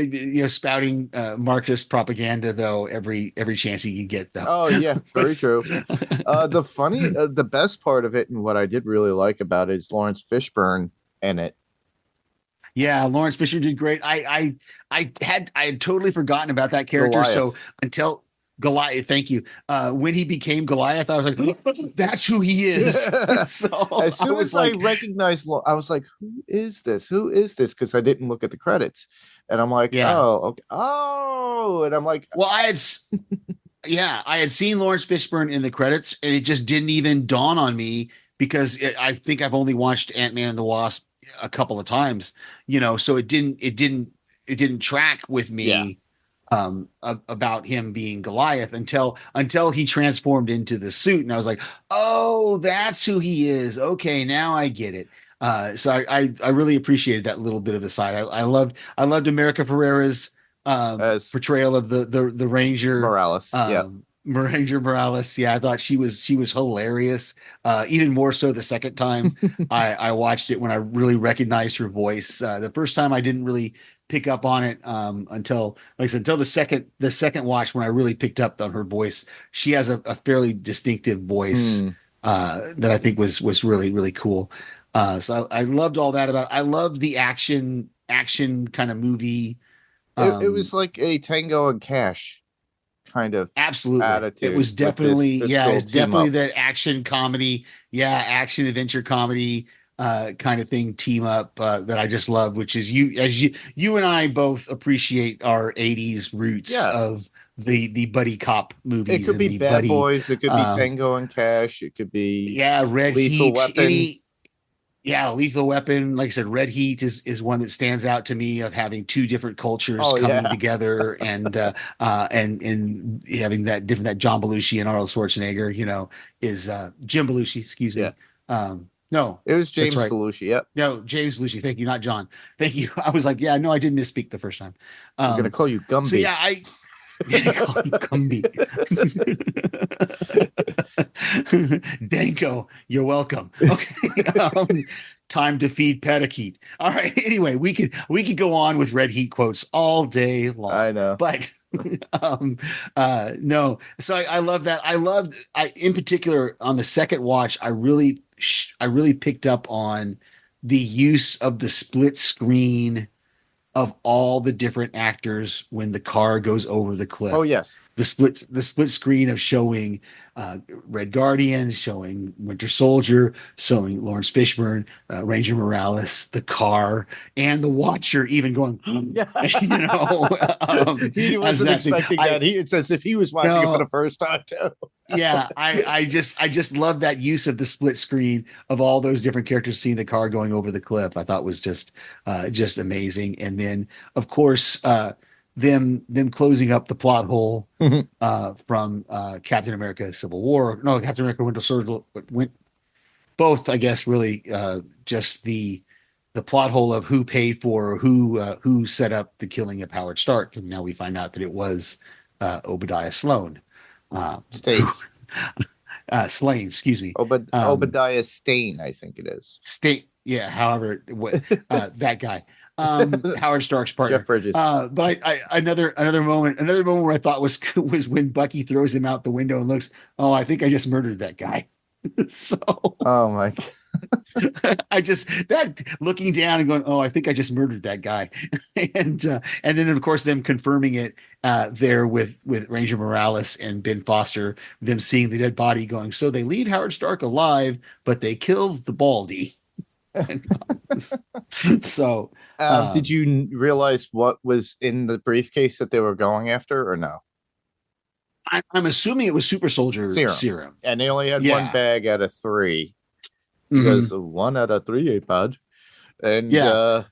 spouting Marxist propaganda, though, every chance he can get, though. Oh yeah, very true. The best part of it, and what I did really like about it, is Lawrence Fishburne in it. Yeah, Lawrence Fisher did great. I had totally forgotten about that character. Goliath. So until Goliath, thank you. When he became Goliath, I was like, that's who he is. So As soon was as like, I recognized, I was like, "Who is this? Who is this?" Because I didn't look at the credits, and I'm like, Yeah. "Oh, okay. Oh," and I'm like, well, I had seen Lawrence Fishburne in the credits, and it just didn't even dawn on me because I think I've only watched Ant-Man and the Wasp a couple of times, so it didn't track with me. About him being Goliath until he transformed into the suit, and I was like, oh, that's who he is. Okay, now I get it. So I really appreciated that little bit of aside. I loved America Ferrera's as portrayal of the Ranger Morales. Yeah. Ranger Morales. Yeah, I thought she was hilarious. Even more so the second time I watched it, when I really recognized her voice. The first time I didn't really pick up on it until, like I said, until the second watch, when I really picked up on her voice. She has a fairly distinctive voice that I think was really, really cool. So I loved all that about it. I loved the action kind of movie. It was like a Tango and Cash kind of absolutely attitude. It was definitely this it's little team definitely up. that action comedy, action adventure comedy kind of thing, team up that I just love, which is you and I both appreciate our 80s roots of the buddy cop movies. It could be Bad Boys, it could be Tango and Cash, it could be Red Lethal Heat, Weapon. Lethal Weapon. Like I said, Red Heat is one that stands out to me, of having two different cultures coming together and having that John Belushi and Arnold Schwarzenegger, is Jim Belushi, excuse me. No, it was James right. Belushi. Yep. No, James Belushi. Thank you, not John. Thank you. I was like, I did misspeak the first time. I'm gonna call you Gumby. So call you Gumby. Danko, you're welcome. Okay. Time to feed Petakeet. All right. Anyway, we could go on with Red Heat quotes all day long. I know, but no. So I love that. In particular on the second watch, I really picked up on the use of the split screen of all the different actors when the car goes over the cliff. Oh yes. The split screen of showing Red Guardian, showing Winter Soldier, showing Lawrence Fishburne, Ranger Morales, the car, and the Watcher even going, he wasn't expecting that. It's as if he was watching it for the first time too. I just love that use of the split screen of all those different characters seeing the car going over the cliff. I thought was just amazing. And then of course them closing up the plot hole from Captain America Civil War. No, Captain America Winter Soldier both, I guess, really just the plot hole of who paid for, who set up the killing of Howard Stark. And now we find out that it was Obadiah Sloan. Slain, excuse me. Obadiah Stane, I think it is. State, however, that guy. Howard Stark's partner, Jeff Bridges. But another moment where I thought was when Bucky throws him out the window and looks, oh, I think I just murdered that guy. So, oh my God. I just that looking down and going, oh, I think I just murdered that guy, and then of course them confirming it there with Ranger Morales and Ben Foster, them seeing the dead body, going, so they leave Howard Stark alive, but they killed the Baldy. So, did you realize what was in the briefcase that they were going after, or no? I'm assuming it was Super Soldier serum. And they only had one bag out of 3. because 1 out of 3 ain't bad. And Yeah.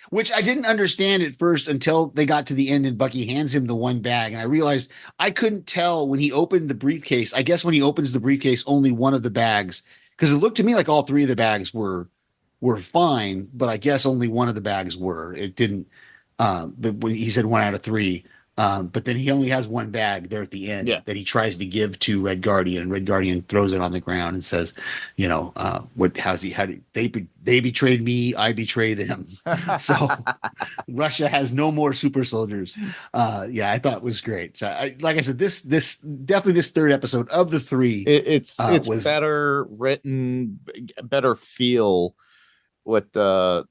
Which I didn't understand at first until they got to the end and Bucky hands him the one bag. And I realized I couldn't tell when he opened the briefcase. I guess when he opens the briefcase, only one of the bags, because it looked to me like all 3 of the bags were fine, but I guess only one of the bags were. It didn't. But when he said 1 out of 3, but then he only has one bag there at the end that he tries to give to Red Guardian. Red Guardian throws it on the ground and says, how did they betrayed me, I betray them. So Russia has no more super soldiers. I thought it was great. So like I said, this definitely this 3rd episode of the 3, it's better written, better feel with the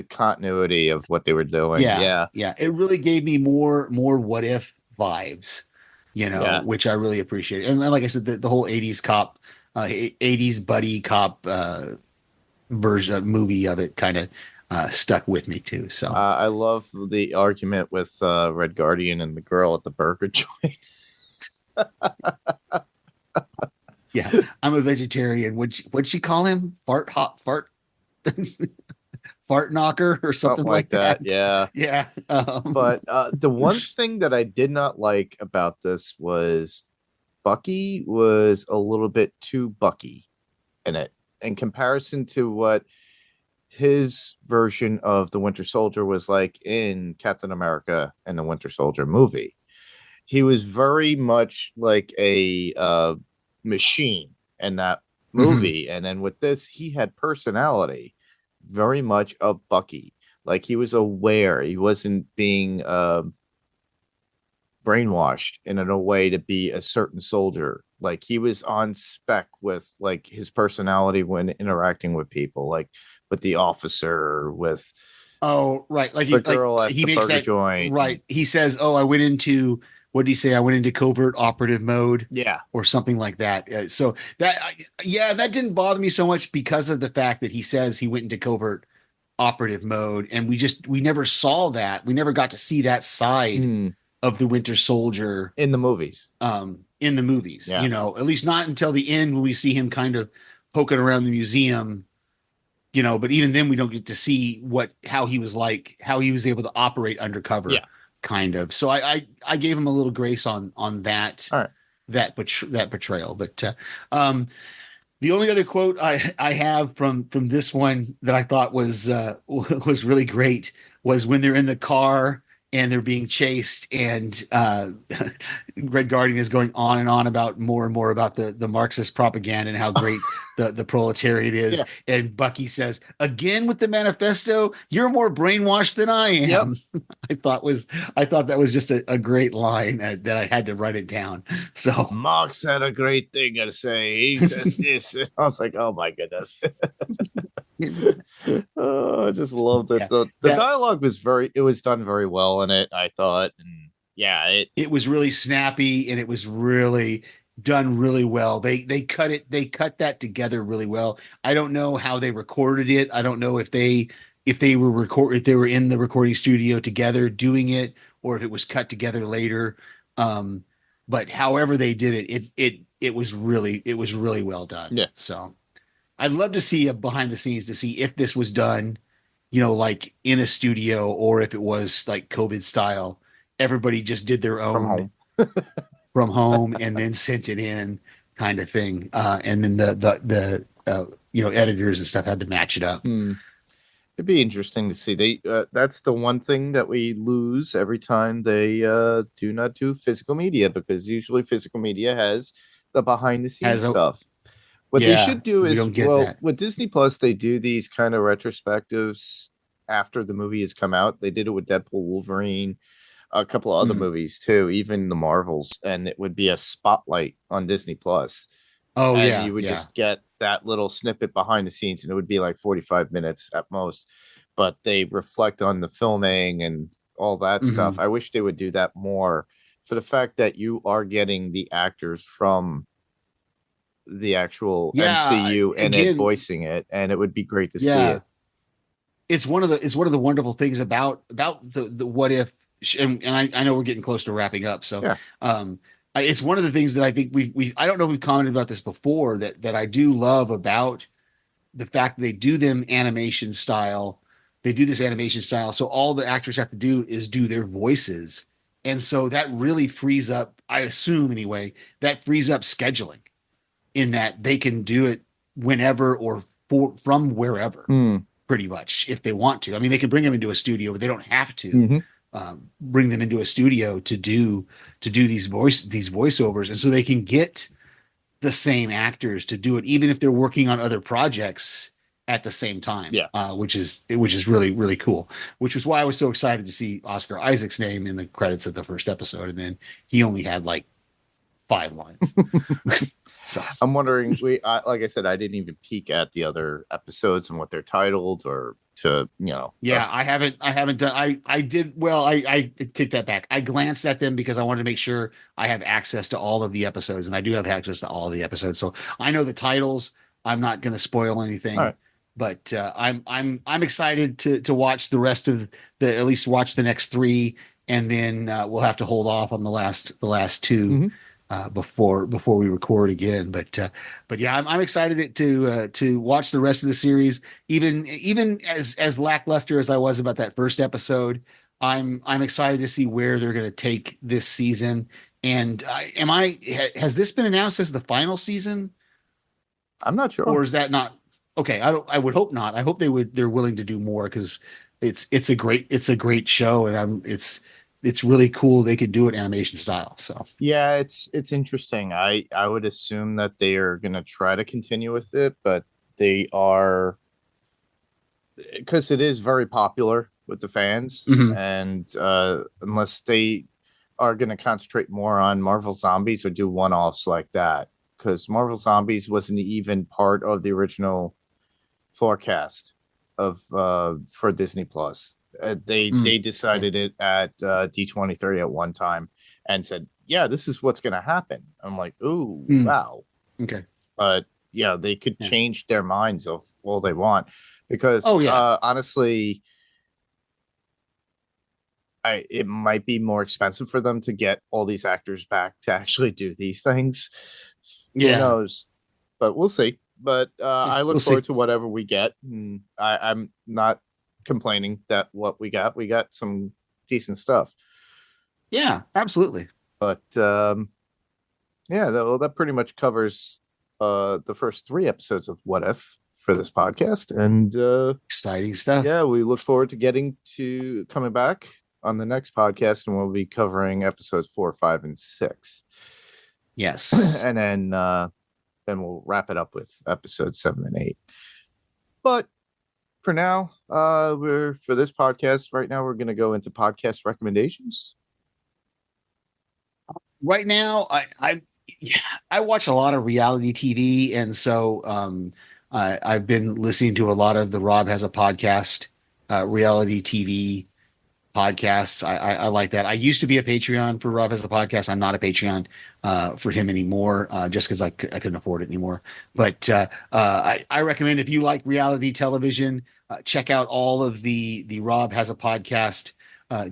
continuity of what they were doing. Yeah. It really gave me more What If vibes, which I really appreciate. And like I said, the whole 80s cop, 80s buddy cop version of movie of it kind of stuck with me too. So I love the argument with Red Guardian and the girl at the burger joint. Yeah, I'm a vegetarian. What'd she call him? Fart fart knocker or something like that. Yeah. But the one thing that I did not like about this was Bucky was a little bit too Bucky in it in comparison to what his version of the Winter Soldier was like in Captain America and the Winter Soldier movie. He was very much like a machine in that movie. And then with this, he had personality very much of Bucky. Like he was aware, he wasn't being brainwashed in a way to be a certain soldier. Like he was on spec with like his personality when interacting with people, like with the officer, with like the girl at he the makes burger that joint. Right. He says, I went into, what did he say? I went into covert operative mode. Yeah. Or something like that. So that didn't bother me so much because of the fact that he says he went into covert operative mode. And we never saw that. We never got to see that side of the Winter Soldier in the movies. Yeah. At least not until the end when we see him kind of poking around the museum, but even then we don't get to see how he was able to operate undercover. Yeah. Kind of. So I gave him a little grace on that. All right. That portrayal. But the only other quote I have from this one that I thought was really great was when they're in the car and they're being chased, and Red Guardian is going on and on about more and more about the Marxist propaganda and how great the proletariat is. Yeah. And Bucky says, again with the manifesto, you're more brainwashed than I am. Yep. I thought that was just a great line that I had to write it down. So Marx had a great thing to say. He says this. I was like, oh my goodness. I just loved it. The dialogue was done very well in it, I thought. And it was really snappy and it was really done really well. They cut that together really well. I don't know how they recorded it. I don't know if they were in the recording studio together doing it, or if it was cut together later. But however they did it was really well done. Yeah. So I'd love to see a behind the scenes to see if this was done, like in a studio, or if it was like COVID style. Everybody just did their own from home and then sent it in, kind of thing. And then the editors and stuff had to match it up. It'd be interesting to see. That's the one thing that we lose every time they do not do physical media, because usually physical media has the behind the scenes stuff. What they should do is, with Disney Plus, they do these kind of retrospectives after the movie has come out. They did it with Deadpool, Wolverine, a couple of other movies too, even the Marvels, and it would be a spotlight on Disney Plus. You would just get that little snippet behind the scenes, and it would be like 45 minutes at most. But they reflect on the filming and all that stuff. I wish they would do that more, for the fact that you are getting the actors from the actual MCU and it voicing it, and it would be great to see it. It's one of the wonderful things about the What If, and I know we're getting close to wrapping up, so it's one of the things that I think we I don't know if we've commented about this before, that I do love about the fact that they do them animation style. They do this animation style, so all the actors have to do is do their voices, and so that really frees up, I assume anyway, that frees up scheduling, in that they can do it whenever or from wherever, pretty much, if they want to. I mean, they can bring them into a studio, but they don't have to bring them into a studio to do these voiceovers, and so they can get the same actors to do it, even if they're working on other projects at the same time. Which is really, really cool. Which was why I was so excited to see Oscar Isaac's name in the credits of the first episode, and then he only had like 5 lines. So I'm wondering, like I said, I didn't even peek at the other episodes and what they're titled, or to, I haven't done, I did, well, I take that back. I glanced at them because I wanted to make sure I have access to all of the episodes, and I do have access to all of the episodes. So I know the titles. I'm not going to spoil anything. All right. But I'm excited to watch the rest of at least watch the next 3, and then we'll have to hold off on the last 2 before we record again. But yeah, I'm excited to watch the rest of the series. Even as lackluster as I was about that first episode, I'm excited to see where they're going to take this season. And has this been announced as the final season? I'm not sure. Or is that not? Okay, I would hope not. I hope they're willing to do more, because it's a great show, and it's really cool they could do it animation style. So yeah, it's interesting. I would assume that they are going to try to continue with it, but they are, because it is very popular with the fans, and unless they are going to concentrate more on Marvel Zombies or do one-offs like that, because Marvel Zombies wasn't even part of the original forecast of for Disney Plus. They decided it at D23 at one time and said, yeah, this is what's going to happen. I'm like, ooh, wow. Okay. But yeah, they could change their minds of all they want, because honestly, it might be more expensive for them to get all these actors back to actually do these things. Who knows? But we'll see. But I look forward to whatever we get. I'm not complaining that what we got some decent stuff. Yeah, absolutely. But that pretty much covers the first 3 episodes of What If for this podcast. And exciting stuff. Yeah, we look forward to coming back on the next podcast, and we'll be covering episodes 4, 5, and 6. Yes. And then we'll wrap it up with episodes 7 and 8. But for now, for this podcast right now, we're going to go into podcast recommendations. Right now, I watch a lot of reality TV, and so I've been listening to a lot of the Rob Has a Podcast reality TV podcasts. I like that. I used to be a Patreon for Rob Has a Podcast. I'm not a Patreon for him anymore, just because I couldn't afford it anymore. But I recommend, if you like reality television, check out all of the Rob Has a Podcast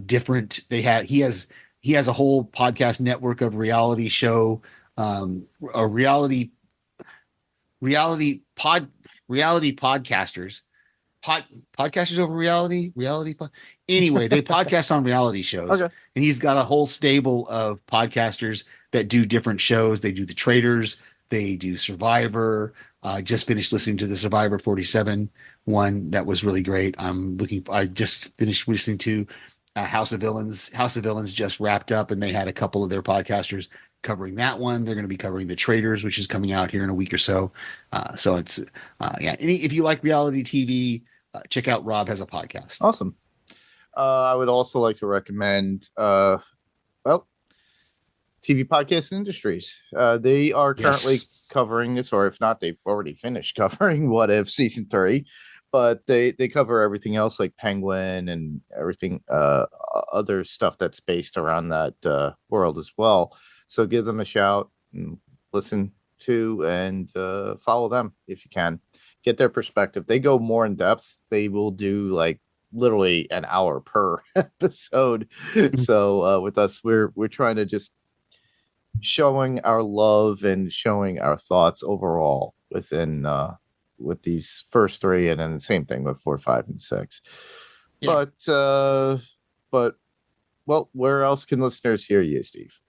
different. He has a whole podcast network of reality show, reality podcasters. Podcasters over reality. Anyway, they podcast on reality shows. Okay. And he's got a whole stable of podcasters that do different shows. They do The Traitors, they do Survivor. Just finished listening to the Survivor 47 one. That was really great. I just finished listening to House of Villains. House of Villains just wrapped up, and they had a couple of their podcasters covering that one. They're going to be covering The Traitors, which is coming out here in a week or so. So it's if you like reality TV, check out Rob Has a Podcast. Awesome. I would also like to recommend TV Podcast Industries. They are currently covering this, or if not, they've already finished covering What If season 3. But they cover everything else, like Penguin and everything, other stuff that's based around that world as well. So give them a shout and listen to and follow them if you can. Get their perspective. They go more in depth. They will do like literally an hour per episode. So with us, we're trying to just showing our love and showing our thoughts overall within with these first three, and then the same thing with 4, 5, and 6. Yeah. But well, where else can listeners hear you, Steve?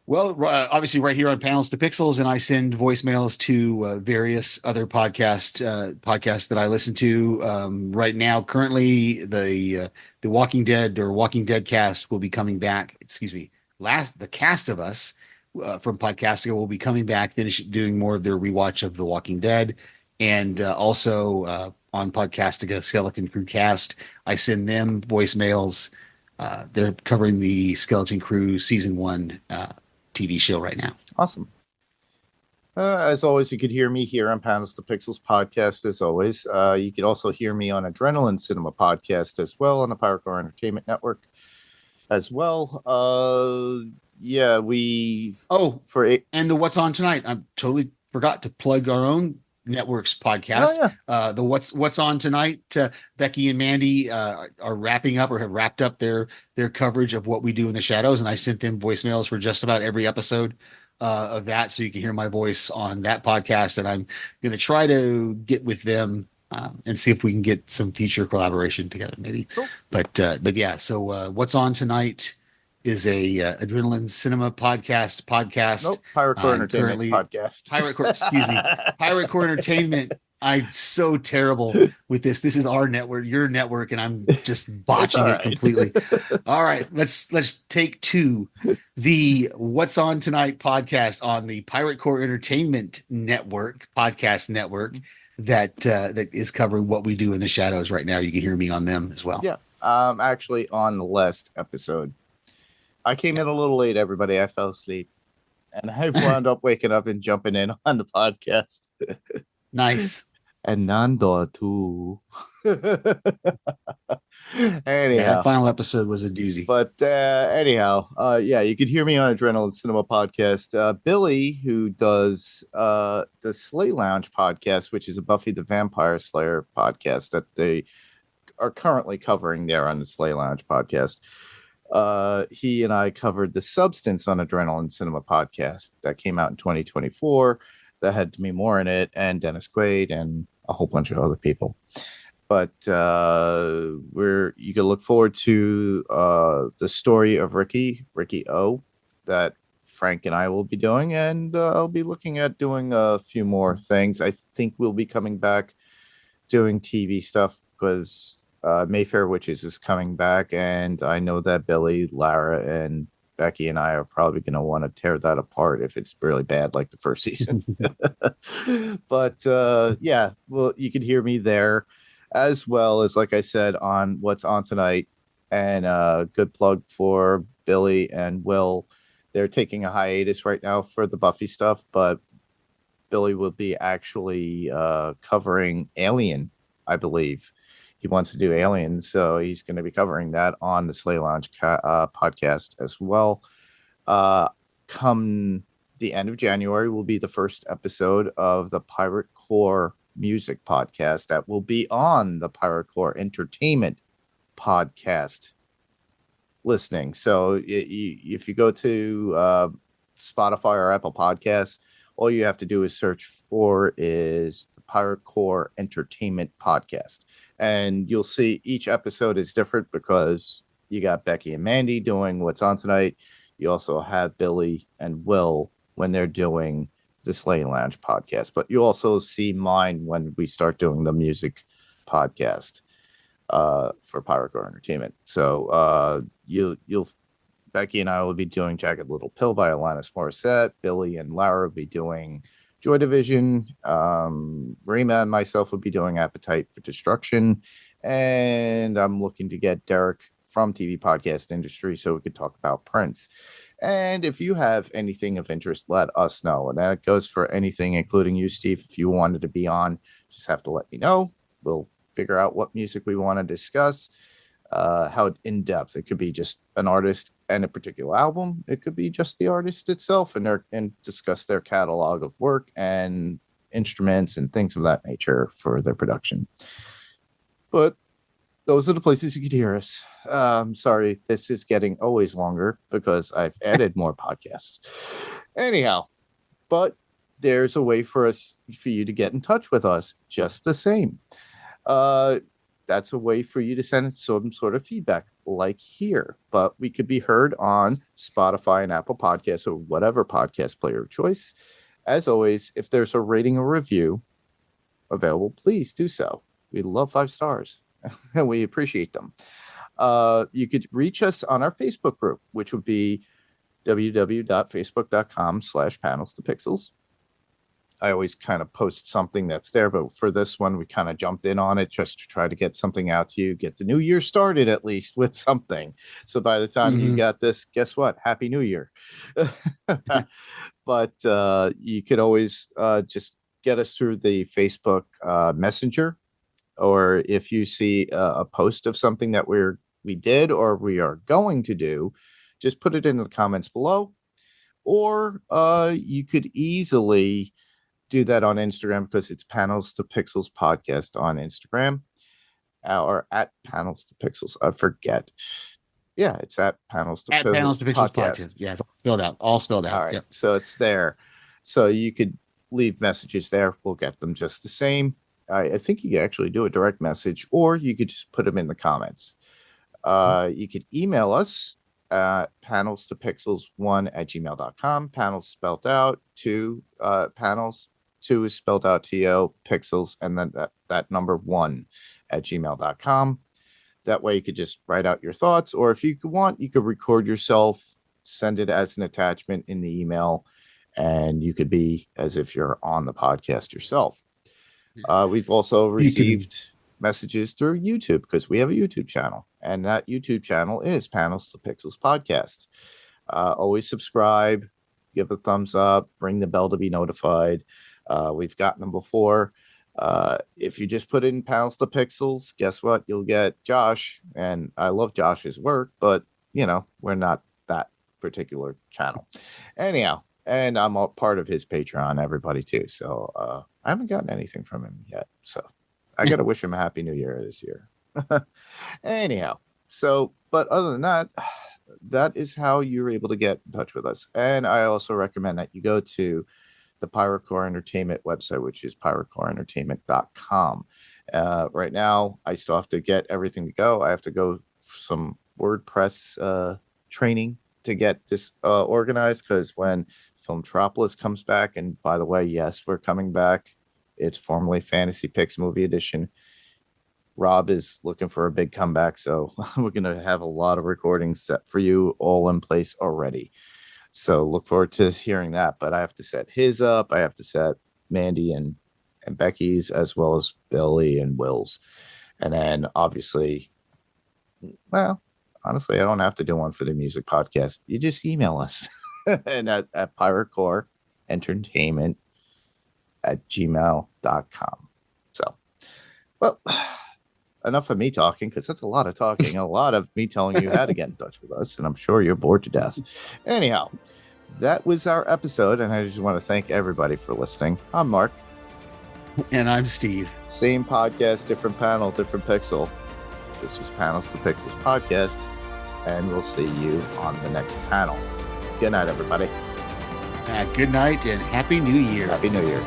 Well, obviously, right here on Panels to Pixels, and I send voicemails to various other podcasts that I listen to. Right now, currently, the Walking Dead or Walking Dead cast will be coming back. Excuse me, the cast of us from Podcastica will be coming back, doing more of their rewatch of The Walking Dead, and also on Podcastica Skeleton Crew Cast, I send them voicemails. They're covering the Skeleton Crew season 1. TV show right now. Awesome. As always, you could hear me here on Panels to Pixels podcast. As always, you could also hear me on Adrenaline Cinema podcast as well on the Pirate Core Entertainment Network as well. Yeah, we and the What's On Tonight. I totally forgot to plug our own network's podcast. The What's On Tonight. Becky and Mandy are wrapping up or have wrapped up their coverage of What We Do in the Shadows, and I sent them voicemails for just about every episode of that, so you can hear my voice on that podcast. And I'm going to try to get with them and see if we can get some future collaboration together, maybe. Cool. But yeah. So What's On Tonight is a Adrenaline Cinema podcast. Nope, Pirate Core Entertainment podcast. Pirate Core Entertainment. I'm so terrible with this. This is our network, your network, and I'm just botching it completely. All right, let's take 2. The What's On Tonight podcast on the Pirate Core Entertainment Network podcast network that is covering What We Do in the Shadows right now. You can hear me on them as well. Yeah, actually on the last episode. I came in a little late, everybody. I fell asleep, and I wound up waking up and jumping in on the podcast. Nice. And Nando too. Anyhow, that final episode was a doozy. But anyhow, yeah, you could hear me on Adrenaline Cinema podcast. Billy, who does the Slay Lounge podcast, which is a Buffy the Vampire Slayer podcast that they are currently covering there on the Slay Lounge podcast. He and I covered The Substance on Adrenaline Cinema podcast that came out in 2024 that had Demi Moore in it, and Dennis Quaid and a whole bunch of other people. But you can look forward to the story of Ricky O, that Frank and I will be doing, and I'll be looking at doing a few more things. I think we'll be coming back doing TV stuff because Mayfair Witches is coming back, and I know that Billy, Lara, and Becky and I are probably going to want to tear that apart if it's really bad like the first season. But yeah, well, you can hear me there, as well as, like I said, on What's On Tonight. And good plug for Billy and Will. They're taking a hiatus right now for the Buffy stuff, but Billy will be actually covering Alien, I believe. He wants to do Alien, so he's going to be covering that on the Slay Lounge podcast as well. Come the end of January will be the first episode of the Pirate Core Music podcast that will be on the Pirate Core Entertainment podcast listening. So if you go to Spotify or Apple Podcasts, all you have to do is search for is the Pirate Core Entertainment podcast. And you'll see each episode is different because you got Becky and Mandy doing What's On Tonight. You also have Billy and Will when they're doing the Slay Lounge podcast. But you also see mine when we start doing the music podcast for Pirate Core Entertainment. So Becky and I will be doing Jagged Little Pill by Alanis Morissette. Billy and Lara will be doing Joy Division. Rima and myself will be doing Appetite for Destruction. And I'm looking to get Derek from TV Podcast Industry so we could talk about Prince. And if you have anything of interest, let us know. And that goes for anything, including you, Steve. If you wanted to be on, just have to let me know. We'll figure out what music we want to discuss, how in depth. It could be just an artist and a particular album. It could be just the artist itself and discuss their catalog of work and instruments and things of that nature for their production. But those are the places you could hear us. Sorry, this is getting always longer because I've added more podcasts. Anyhow, but there's a way for you to get in touch with us just the same. That's a way for you to send some sort of feedback like here, but we could be heard on Spotify and Apple Podcasts or whatever podcast player of choice. As always, if there's a rating or review available, please do so. We love 5 stars and we appreciate them. You could reach us on our Facebook group, which would be www.facebook.com/panels2pixels. I always kind of post something that's there, but for this one, we kind of jumped in on it just to try to get something out to you, get the new year started at least with something. So by the time you got this, guess what? Happy New Year. But you could always just get us through the Facebook Messenger, or if you see a post of something that we did or we are going to do, just put it in the comments below. Or you could easily do that on Instagram because it's Panels to Pixels Podcast on Instagram, or at Panels to Pixels. I forget. Yeah, it's at Panels to Pixels Podcast. Yeah, it's all spelled out. All right, Yep. so it's there. So you could leave messages there. We'll get them just the same. I think you can actually do a direct message, or you could just put them in the comments. You could email us at panels2pixels1@gmail.com. Panels spelled out, panels. 2 is spelled out TO, pixels, and then that number 1@gmail.com. That way you could just write out your thoughts, or if you want, you could record yourself, send it as an attachment in the email, and you could be as if you're on the podcast yourself. We've also received messages through YouTube because we have a YouTube channel, and that YouTube channel is Panels to Pixels Podcast. Always subscribe, give a thumbs up, ring the bell to be notified. We've gotten them before. If you just put in Panels to Pixels, guess what? You'll get Josh, and I love Josh's work, but we're not that particular channel. Anyhow, and I'm a part of his Patreon, everybody too. So I haven't gotten anything from him yet. So I got to wish him a happy new year this year. Anyhow, but other than that, that is how you're able to get in touch with us. And I also recommend that you go to the Pyrocore Entertainment website, which is pyrocoreentertainment.com. Right now, I still have to get everything to go. I have to go some WordPress training to get this organized, because when Filmtropolis comes back, and by the way, yes, we're coming back. It's formerly Fantasy Picks Movie Edition. Rob is looking for a big comeback, so we're going to have a lot of recordings set for you all in place already. So look forward to hearing that. But I have to set his up. I have to set Mandy and Becky's, as well as Billy and Will's. And then obviously, well, honestly, I don't have to do one for the music podcast. You just email us and at pyrocoreentertainment@gmail.com. So, well, enough of me talking, because that's a lot of talking, a lot of me telling you how to get in touch with us, and I'm sure you're bored to death. Anyhow, that was our episode, and I just want to thank everybody for listening. I'm Mark. And I'm Steve. Same podcast, different panel, different pixel. This was Panels to Pixels Podcast, and we'll see you on the next panel. Good night, everybody. Good night and Happy New Year. Happy New Year.